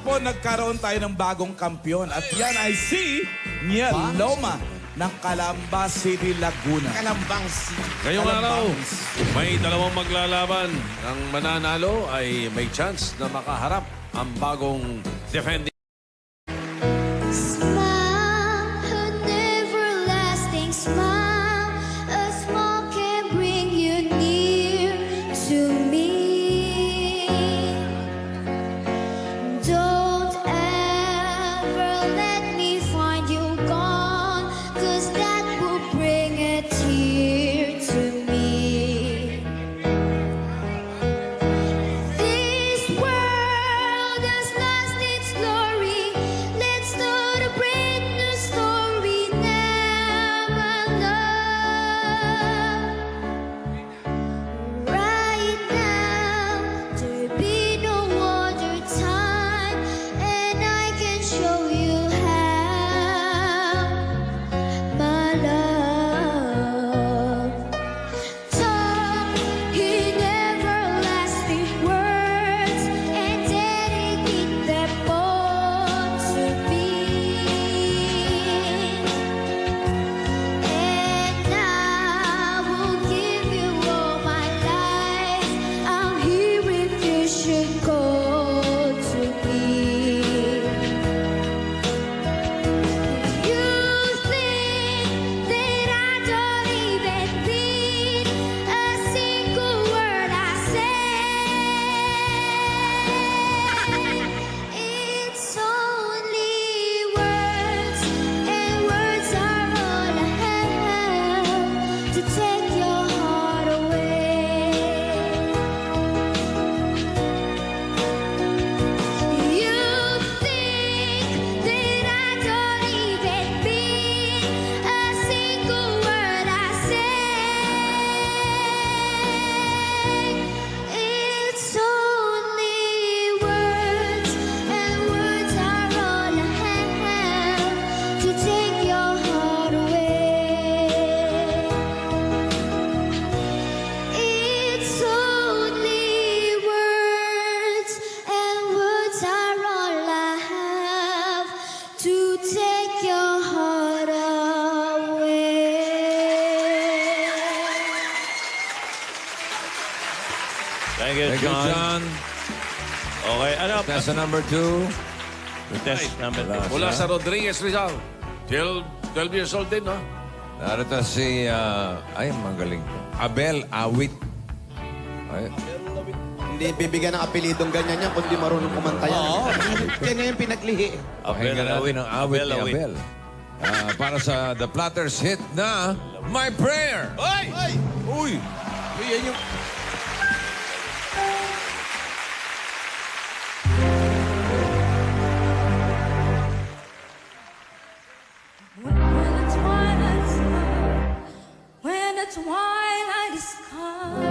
po nagkaroon tayo ng bagong kampyon. At yan ay si Nia Loma ng Calamba City, Laguna. Kalambang si... Ngayong araw, Calambang. may dalawang maglalaban. Ang mananalo ay may chance na makaharap ang bagong defending. Smile, an everlasting smile. A smile can bring you near to me. Don't ever let me find you gone, 'cause that will bring a tear to me. This world has lost its glory. Let's start a brand new story now, my love. Right now, there be no other time, and I can show you how, my love. Talk in everlasting words and dedicate them all to me. And I will give you all my life. I'm here if you should call to me. You think that I don't even mean a single word I say? It's only words, and words are all I have to take your heart away. You think that I don't even mean a single word I say. It's only words, and words are all I have to take your heart away. It's only words, and words are all I have to take your heart away. Thank you, Thank you, John. John. Okay, ano? Test number 2. Test number Wala. Mula sa Rodriguez Rizal. 12 years old din, no? Narito si, ay, magaling to. Abel Awit. Ay, Hindi bibigyan ng apelidong ganyan yan kung di marunong kumanta yan. Oo. Yan nga yung pinaglihi. pakinggan natin ang awit ni Abel. Para sa The Platters hit na My Prayer. Ay! Uy! Yan yung... When the twilight is come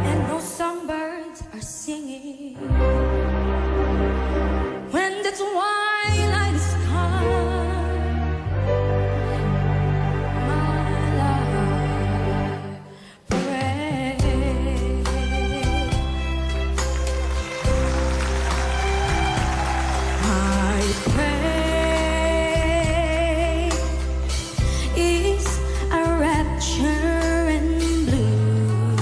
and no songbirds are singing, when the twilight is come, my love, pray. I pray is a rapture and blue,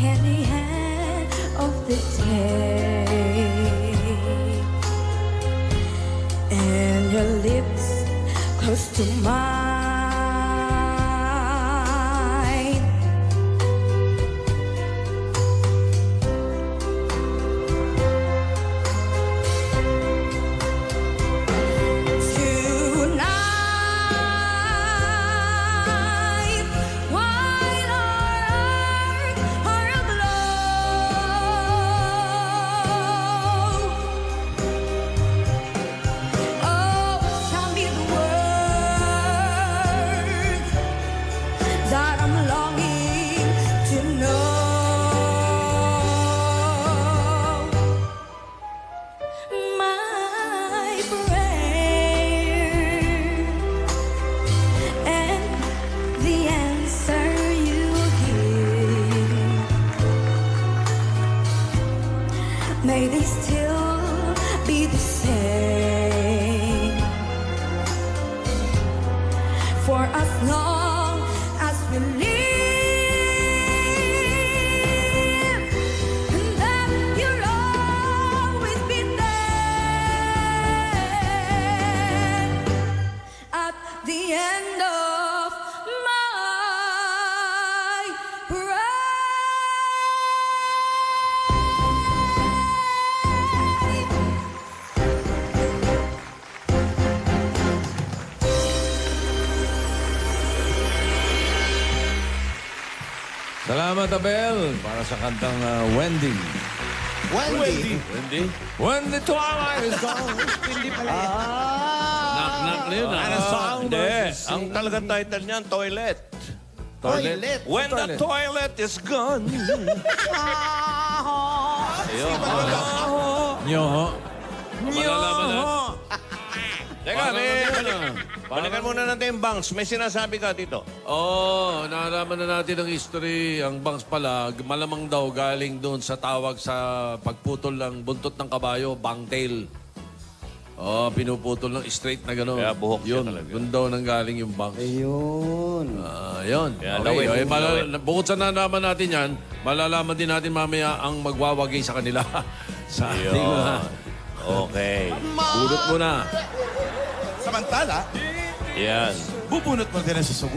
in the end of the day, and your lips close to mine. Tonight, while our earth are aglow, oh, tell me the words may they still be the same. For as long as we live, and that you'll always be there at the end of my ride. Salamat, Abel, para sa kantang Wendy. Wendy. Wendy? When the twilight is gone. Hindi pala. Knock-knock na yun. Ano song? Hindi. Ang talagang title niyan, Toilet. Toilet. When the toilet is gone. Ayun. Nyo. Malalaman na. Teka, balikan muna natin yung banks. May sinasabi ka dito. Oo, nalaman na natin ang history. Ang bangs pala, malamang daw galing doon sa tawag sa pagputol ng buntot ng kabayo, bangtail. Oo, pinuputol ng straight na gano'n. Kaya buhok siya Yun, talaga. doon daw nang galing yung bangs. Ayun. Yun. Kaya Okay, lawin, okay, lawin. bukod sa nalaman natin yan, malalaman din natin mamaya ang magwawagi sa kanila. Sa ating Yun. Okay. Bunot mo na. Samantala, Yan. bubunot mo din ang susugo.